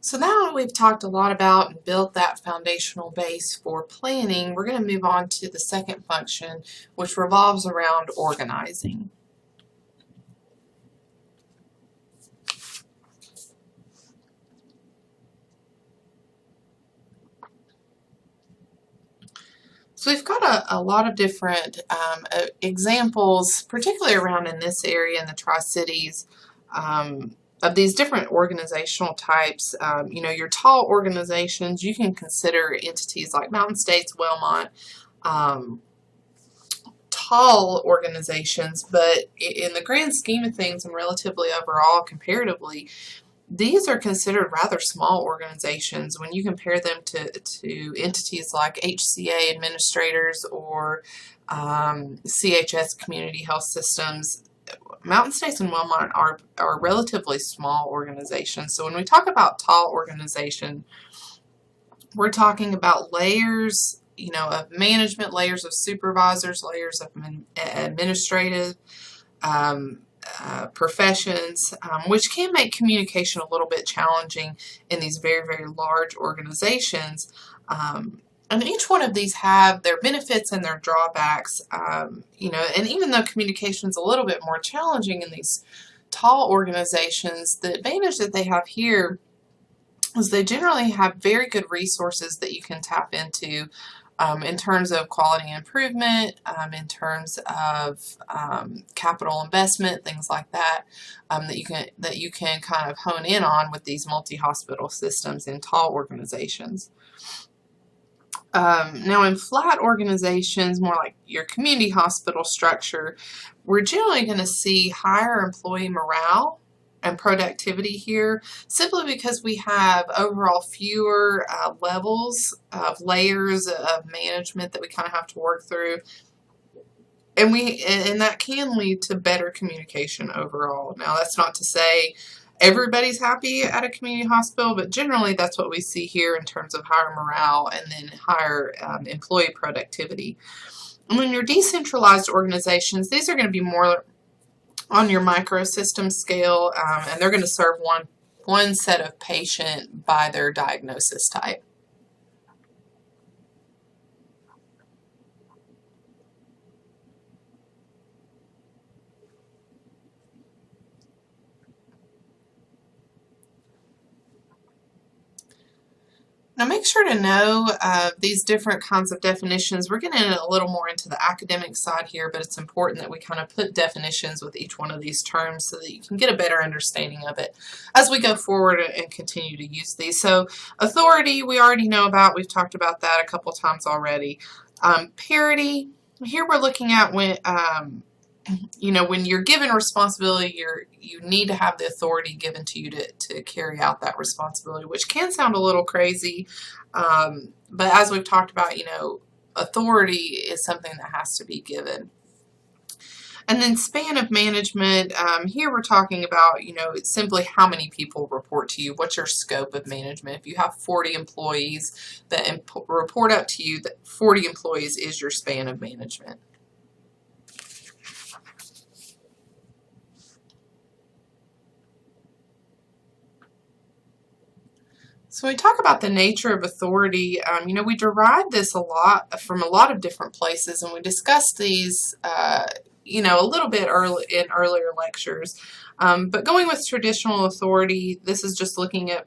So now that we've talked a lot about and built that foundational base for planning, we're going to move on to the second function, which revolves around organizing. So we've got a lot of different examples, particularly around in this area in the Tri-Cities, of these different organizational types. Your tall organizations, you can consider entities like Mountain States, Wellmont, tall organizations, but in the grand scheme of things and relatively overall, comparatively, these are considered rather small organizations when you compare them to entities like HCA administrators or CHS community health systems. Mountain States and Wellmont are relatively small organizations. So when we talk about tall organization, we're talking about layers, of management, layers of supervisors, layers of administrative professions, which can make communication a little bit challenging in these very, very large organizations. And each one of these have their benefits and their drawbacks, and even though communication is a little bit more challenging in these tall organizations, the advantage that they have here is they generally have very good resources that you can tap into in terms of quality improvement, in terms of capital investment, things like that, that you can kind of hone in on with these multi-hospital systems in tall organizations. Now in flat organizations, more like your community hospital structure, we're generally going to see higher employee morale and productivity here, simply because we have overall fewer levels of layers of management that we kind of have to work through, and that can lead to better communication overall. Now that's not to say everybody's happy at a community hospital, but generally that's what we see here in terms of higher morale and then higher employee productivity. And when you're decentralized organizations, these are going to be more on your microsystem scale, and they're going to serve one set of patient by their diagnosis type. Now make sure to know these different kinds of definitions. We're getting a little more into the academic side here, but it's important that we kind of put definitions with each one of these terms so that you can get a better understanding of it as we go forward and continue to use these. So authority, we already know about. We've talked about that a couple times already. Parity, here we're looking at when when you're given responsibility, you need to have the authority given to you to carry out that responsibility, which can sound a little crazy, but as we've talked about, authority is something that has to be given. And then span of management, here we're talking about, it's simply how many people report to you. What's your scope of management? If you have 40 employees that report up to you, that 40 employees is your span of management. So when we talk about the nature of authority, we derive this a lot from a lot of different places, and we discussed these, a little bit in earlier lectures. But going with traditional authority, this is just looking at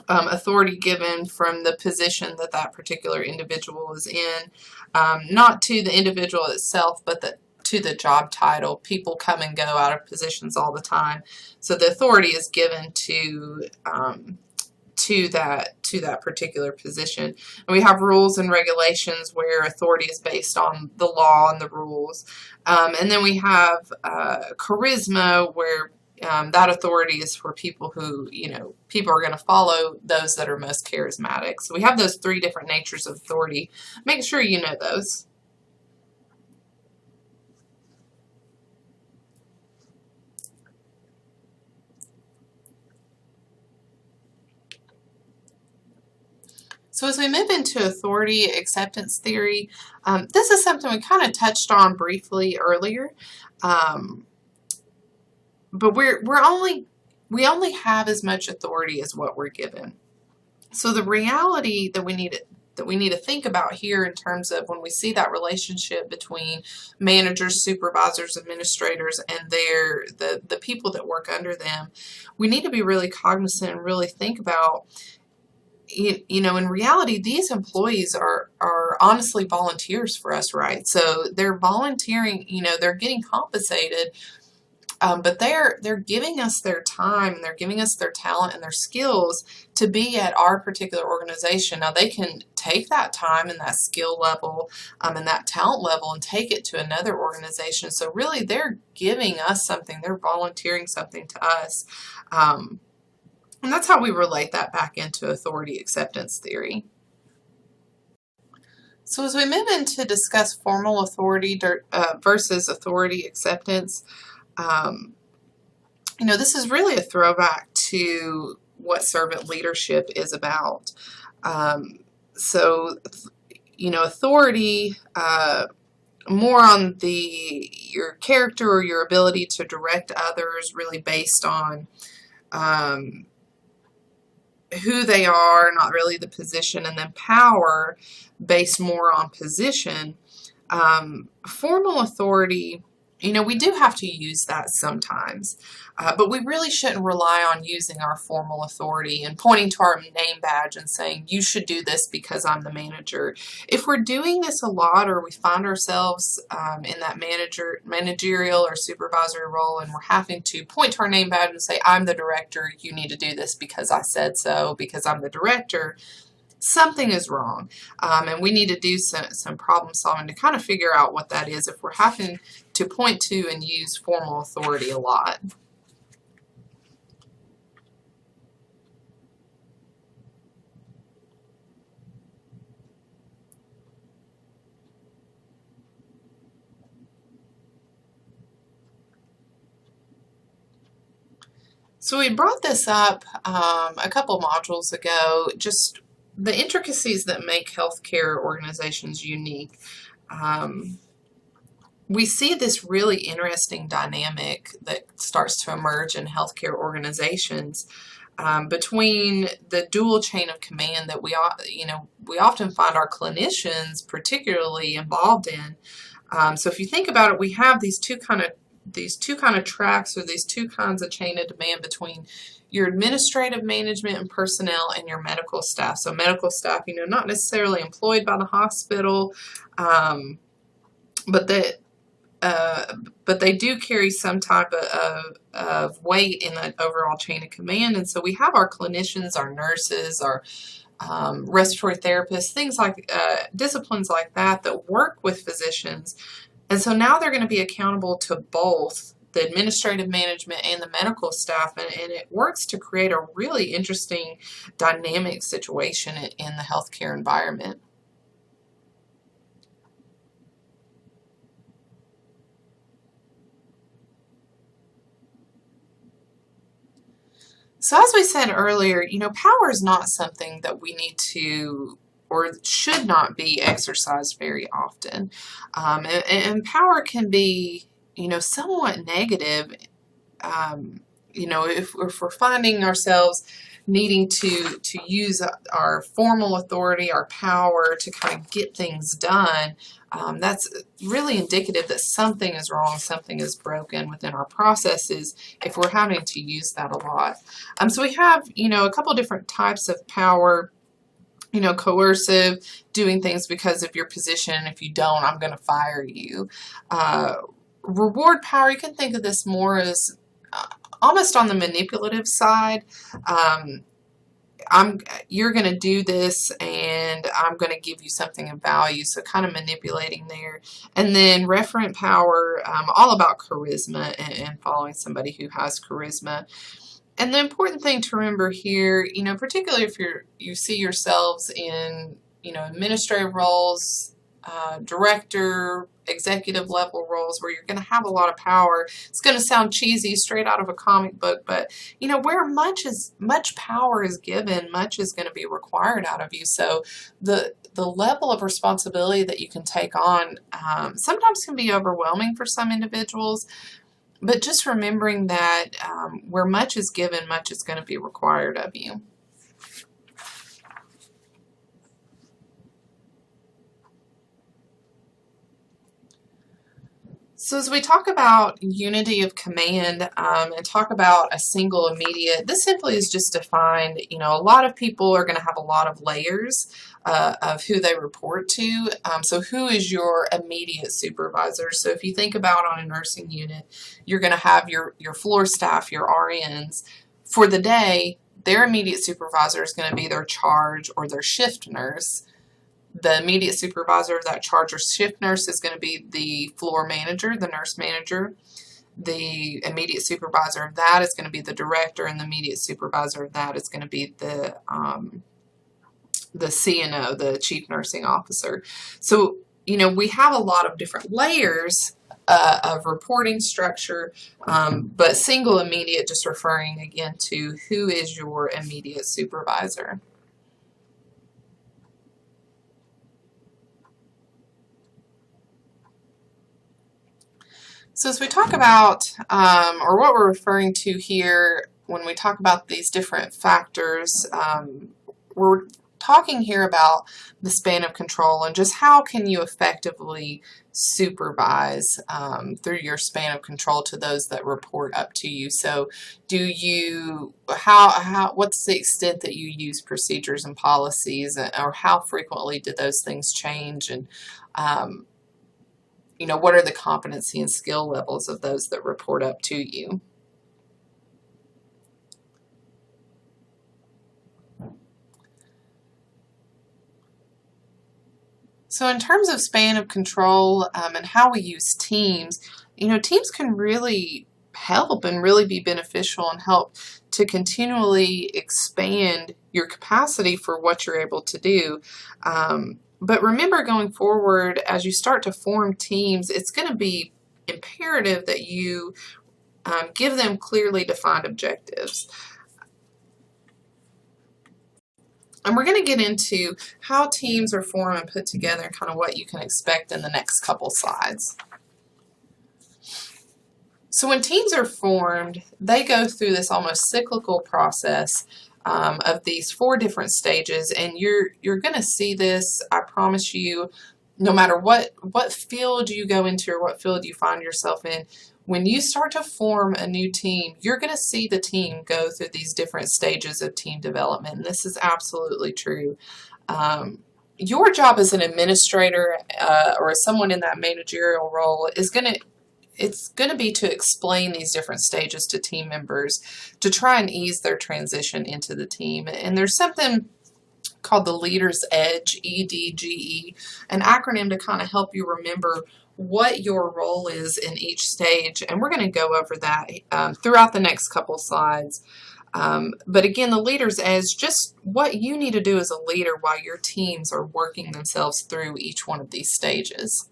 authority given from the position that particular individual is in, not to the individual itself, but to the job title. People come and go out of positions all the time, so the authority is given to that particular position. And we have rules and regulations where authority is based on the law and the rules. And then we have charisma, where that authority is for people who, people are going to follow those that are most charismatic. So we have those three different natures of authority. Make sure you know those. So as we move into authority acceptance theory, this is something we kind of touched on briefly earlier, but we're only we only have as much authority as what we're given. So the reality that we need to think about here in terms of when we see that relationship between managers, supervisors, administrators, and the people that work under them, we need to be really cognizant and really think about, in reality, these employees are honestly volunteers for us, right? So they're volunteering, they're getting compensated, but they're giving us their time, and they're giving us their talent and their skills to be at our particular organization. Now, they can take that time and that skill level and that talent level and take it to another organization. So really, they're giving us something. They're volunteering something to us. And that's how we relate that back into authority acceptance theory. So as we move in to discuss formal authority versus authority acceptance, this is really a throwback to what servant leadership is about. Authority, more on your character or your ability to direct others, really based on who they are, not really the position, and then power based more on position. Formal authority, we do have to use that sometimes, but we really shouldn't rely on using our formal authority and pointing to our name badge and saying, you should do this because I'm the manager. If we're doing this a lot, or we find ourselves in that managerial or supervisory role, and we're having to point to our name badge and say, I'm the director, you need to do this because I said so, because I'm the director, something is wrong, and we need to do some problem solving to kind of figure out what that is if we're having to point to and use formal authority a lot. So we brought this up a couple modules ago, just the intricacies that make healthcare organizations unique. We see this really interesting dynamic that starts to emerge in healthcare organizations between the dual chain of command that we often find our clinicians particularly involved in. So if you think about it, we have these two kind of tracks, or these two kinds of chain of command between your administrative management and personnel and your medical staff. So medical staff, not necessarily employed by the hospital, but they do carry some type of weight in the overall chain of command. And so we have our clinicians, our nurses, our respiratory therapists, things like disciplines like that work with physicians. And so now they're going to be accountable to both the administrative management and the medical staff, and it works to create a really interesting dynamic situation in the healthcare environment. So as we said earlier, power is not something that we need to or should not be exercised very often. And power can be, somewhat negative, if we're finding ourselves needing to use our formal authority, our power to kind of get things done, that's really indicative that something is wrong, something is broken within our processes if we're having to use that a lot. So we have, a couple different types of power. Coercive, doing things because of your position. If you don't, I'm going to fire you. Reward power, you can think of this more as almost on the manipulative side. You're going to do this and I'm going to give you something of value, so kind of manipulating there. And then referent power, all about charisma and following somebody who has charisma. And the important thing to remember here, particularly if you see yourselves in, administrative roles, director, executive level roles where you're going to have a lot of power. It's going to sound cheesy, straight out of a comic book, but where much power is given, much is going to be required out of you. So the level of responsibility that you can take on sometimes can be overwhelming for some individuals. But just remembering that where much is given, much is going to be required of you. So as we talk about unity of command and talk about a single immediate, this simply is just defined, a lot of people are going to have a lot of layers of who they report to. So who is your immediate supervisor? So if you think about on a nursing unit, you're going to have your floor staff, your RNs. For the day, their immediate supervisor is going to be their charge or their shift nurse. The immediate supervisor of that charge or shift nurse is going to be the floor manager, the nurse manager. The immediate supervisor of that is going to be the director, and the immediate supervisor of that is going to be the CNO, the chief nursing officer. So, we have a lot of different layers of reporting structure, but single immediate just referring again to who is your immediate supervisor. So as we talk about, or what we're referring to here when we talk about these different factors, we're talking here about the span of control and just how can you effectively supervise through your span of control to those that report up to you. So what's the extent that you use procedures and policies, or how frequently do those things change, and what are the competency and skill levels of those that report up to you? So in terms of span of control and how we use teams, teams can really help and really be beneficial and help to continually expand your capacity for what you're able to do. But remember, going forward, as you start to form teams, it's going to be imperative that you give them clearly defined objectives. And we're going to get into how teams are formed and put together and kind of what you can expect in the next couple slides. So when teams are formed, they go through this almost cyclical process of these 4 different stages, and you're going to see this, I promise you, no matter what field you go into or what field you find yourself in. When you start to form a new team, you're going to see the team go through these different stages of team development, and this is absolutely true. Your job as an administrator or as someone in that managerial role is going to be to explain these different stages to team members to try and ease their transition into the team. And there's something called the Leader's Edge, EDGE, an acronym to kind of help you remember what your role is in each stage. And we're going to go over that throughout the next couple slides. But again, the Leader's Edge, just what you need to do as a leader while your teams are working themselves through each one of these stages.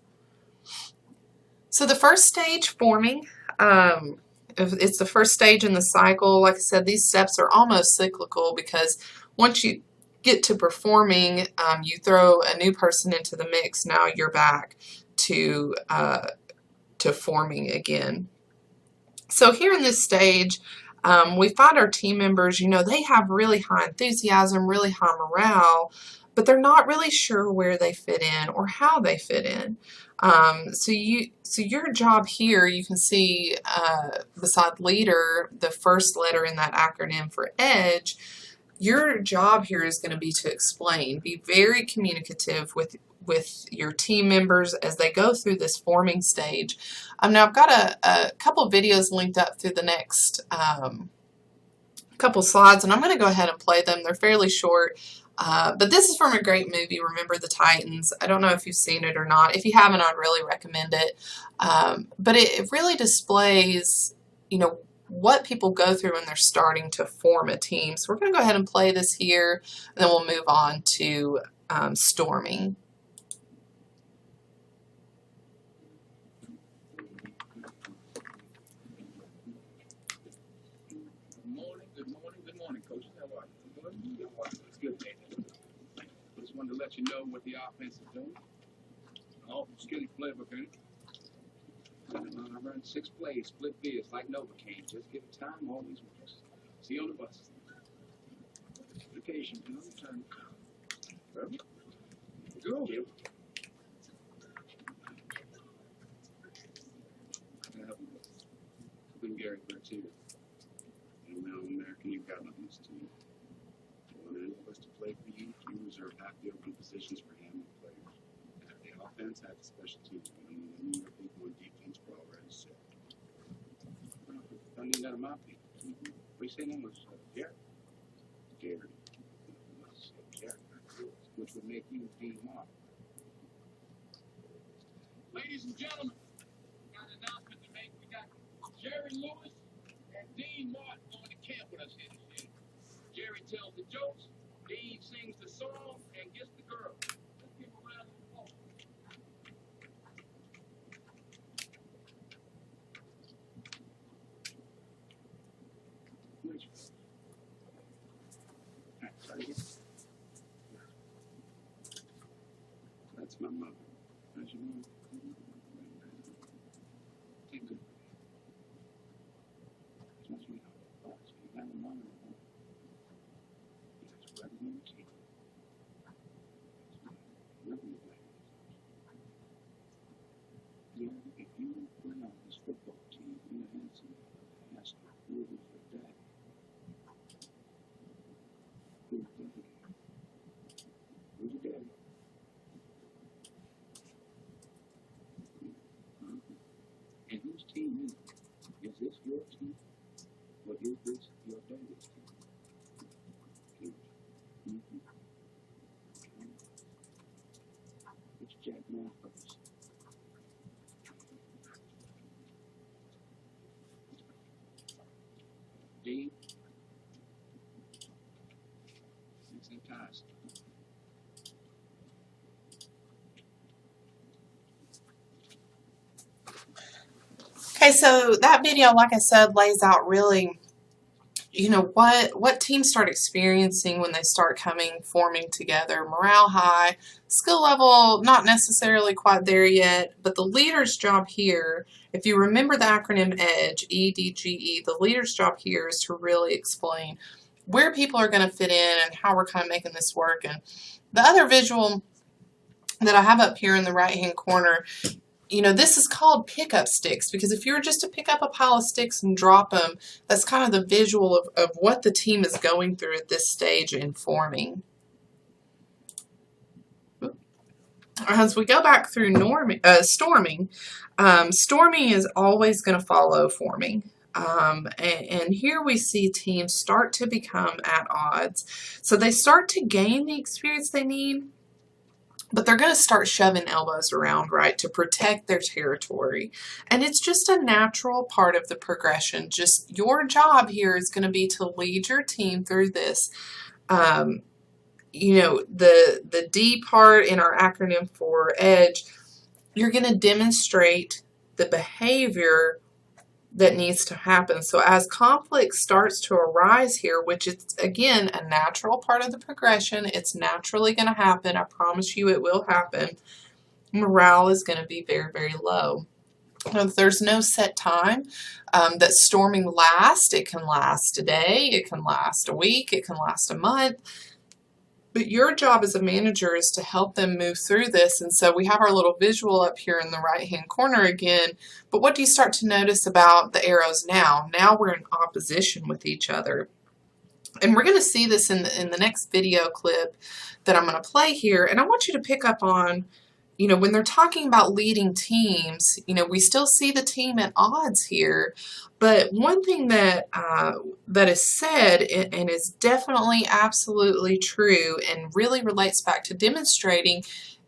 So the first stage, forming, it's the first stage in the cycle. Like I said, these steps are almost cyclical because once you get to performing, you throw a new person into the mix. Now you're back to forming again. So here in this stage, we find our team members, they have really high enthusiasm, really high morale, but they're not really sure where they fit in or how they fit in. So your job here, you can see beside leader, the first letter in that acronym for EDGE, your job here is going to be to explain, be very communicative with your team members as they go through this forming stage. Now I've got a couple of videos linked up through the next couple slides, and I'm going to go ahead and play them. They're fairly short. But this is from a great movie, Remember the Titans. I don't know if you've seen it or not. If you haven't, I'd really recommend it. But it really displays, what people go through when they're starting to form a team. So we're going to go ahead and play this here, and then we'll move on to storming. Good morning, coaches. How are you? It's good. Just wanted to let you know what the offense is doing. All skilly flavor, okay? I run 6 plays, split vids like Novocaine. Just give it time, always works. See you on the bus. Vacation, you know, turn. Go. Yep. Been Gary for too. And now American, you've got nothing to do. Want any of us to play for you? You reserve half the open positions for him and players. Half the offense, half the special teams. And then your people on defense were already set. Don't need none of my people. What do you say in English? Gary? Gary. Which would make you Dean Martin. Ladies and gentlemen, got an announcement to make. We got Jerry Lewis and Dean Martin going to camp with us here this year. Jerry tells the jokes, Dean sings the song, and gets the girl. Let's give a round of applause. Which? Sorry. That's my mother. As you know. Take good. As much as we know. So you got a mother. That's right in the team. Yeah, if you went on this football team, you had some ask who was your dad. Who's your daddy? Who's your daddy? And whose team is it? Is this your team? Or is this your daddy's team? It's Jack Mathers. Dean? It's fantastic. Okay, so that video, like I said, lays out really, what teams start experiencing when they start forming together. Morale high, skill level not necessarily quite there yet, but the leader's job here, if you remember the acronym EDGE, EDGE, the leader's job here is to really explain where people are going to fit in and how we're kind of making this work. And the other visual that I have up here in the right-hand corner, this is called pickup sticks, because if you were just to pick up a pile of sticks and drop them, that's kind of the visual of what the team is going through at this stage in forming. As we go back through storming, storming is always going to follow forming. And here we see teams start to become at odds. So they start to gain the experience they need, but they're going to start shoving elbows around, right, to protect their territory. And it's just a natural part of the progression. Just your job here is going to be to lead your team through this. The D part in our acronym for EDGE, you're going to demonstrate the behavior that needs to happen. So as conflict starts to arise here, which is, again, a natural part of the progression, it's naturally going to happen. I promise you it will happen. Morale is going to be very, very low. Now, there's no set time that storming lasts. It can last a day, it can last a week, it can last a month. But your job as a manager is to help them move through this. And so we have our little visual up here in the right-hand corner again. But what do you start to notice about the arrows now? Now we're in opposition with each other. And we're going to see this in the next video clip that I'm going to play here. And I want you to pick up on, when they're talking about leading teams, we still see the team at odds here. But one thing that is said and is definitely absolutely true and really relates back to demonstrating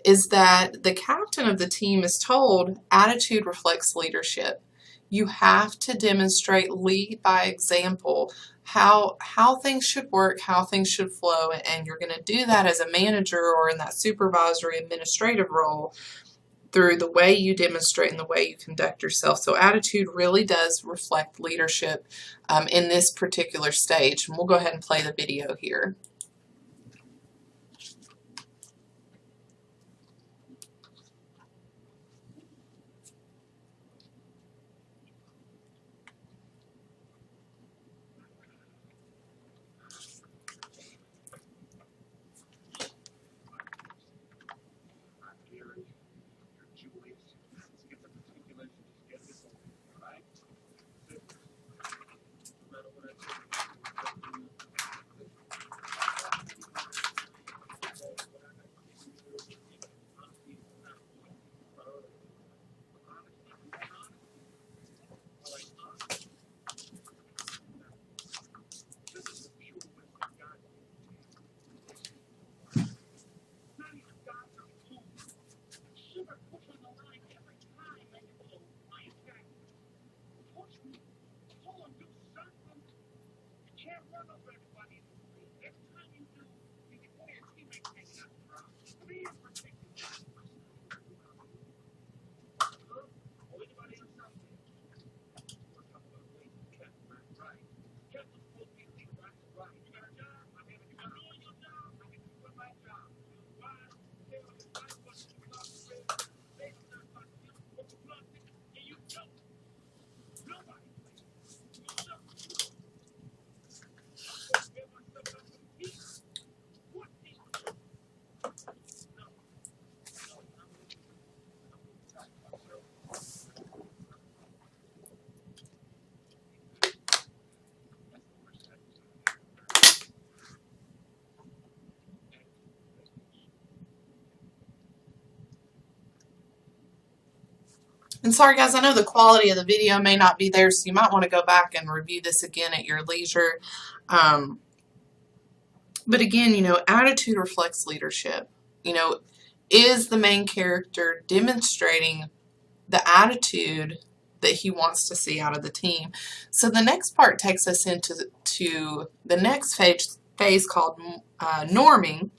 is that the captain of the team is told attitude reflects leadership. You have to demonstrate, lead by example, how things should work, how things should flow, and you're going to do that as a manager or in that supervisory administrative role through the way you demonstrate and the way you conduct yourself. So attitude really does reflect leadership in this particular stage. And we'll go ahead and play the video here. And sorry guys, I know the quality of the video may not be there, so you might want to go back and review this again at your leisure. But again, attitude reflects leadership. Is the main character demonstrating the attitude that he wants to see out of the team? So the next part takes us into the next phase called norming.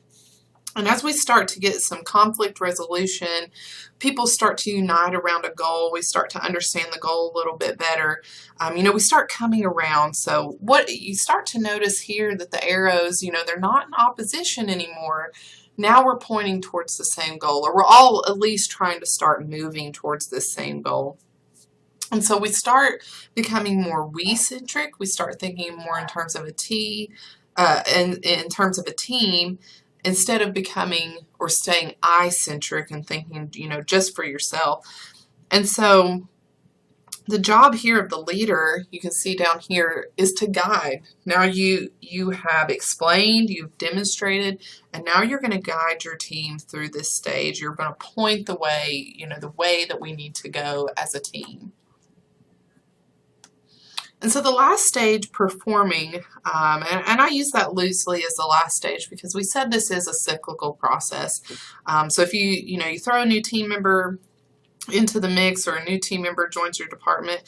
And as we start to get some conflict resolution, people start to unite around a goal. We start to understand the goal a little bit better. We start coming around. So what you start to notice here that the arrows, they're not in opposition anymore. Now we're pointing towards the same goal, or we're all at least trying to start moving towards this same goal. And so we start becoming more we-centric. We start thinking more in terms of and in terms of a team, instead of becoming or staying I-centric and thinking, just for yourself. And so the job here of the leader, you can see down here, is to guide. Now you have explained, you've demonstrated, and now you're going to guide your team through this stage. You're going to point the way, the way that we need to go as a team. And so the last stage, performing, and I use that loosely as the last stage because we said this is a cyclical process. So if you throw a new team member into the mix, or a new team member joins your department,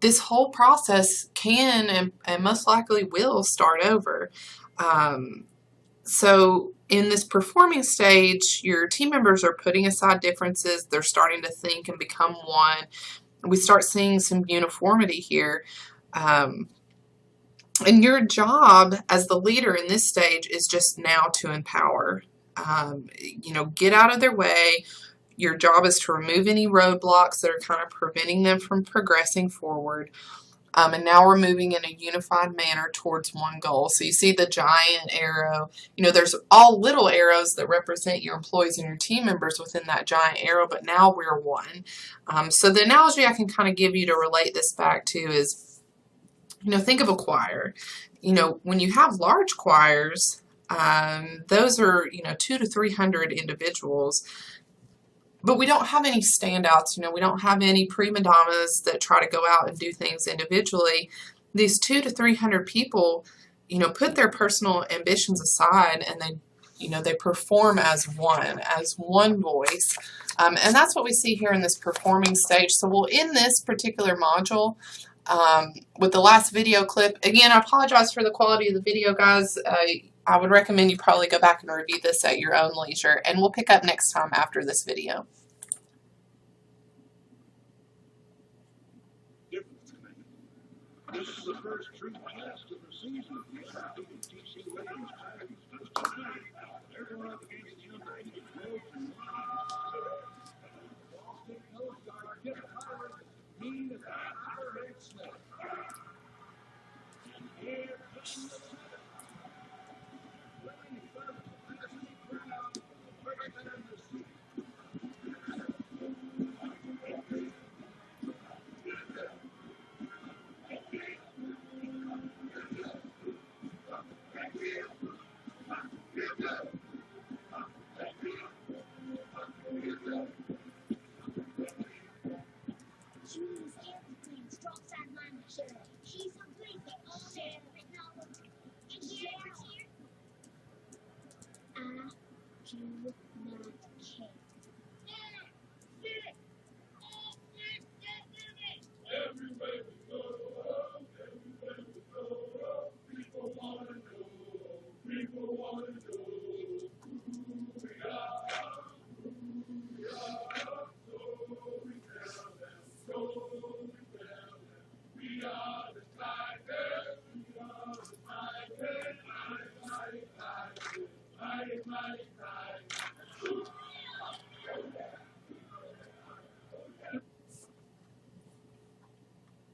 this whole process can and most likely will start over. So in this performing stage, your team members are putting aside differences. They're starting to think and become one. We start seeing some uniformity here. And your job as the leader in this stage is just now to empower. Get out of their way. Your job is to remove any roadblocks that are kind of preventing them from progressing forward. And now we're moving in a unified manner towards one goal. So you see the giant arrow. There's all little arrows that represent your employees and your team members within that giant arrow, but now we're one. So the analogy I can kind of give you to relate this back to is, think of a choir. When you have large choirs, those are, 200 to 300 individuals. But we don't have any standouts. We don't have any prima donnas that try to go out and do things individually. These 200 to 300 people, put their personal ambitions aside, and they perform as one voice. And that's what we see here in this performing stage. So we'll end this particular module with the last video clip. Again, I apologize for the quality of the video, guys. I would recommend you probably go back and review this at your own leisure, and we'll pick up next time after this video. This is the first true test of the season. They're going up against the Untitled Chapter. Mean as a higher-rate snake. And here comes the she's so great that all share technology. And here, I do not care. Everywhere we go, people want to know, people want to know who we are, so we tell them, we are the Tigers, mighty, mighty, mighty, mighty, mighty, mighty, mighty.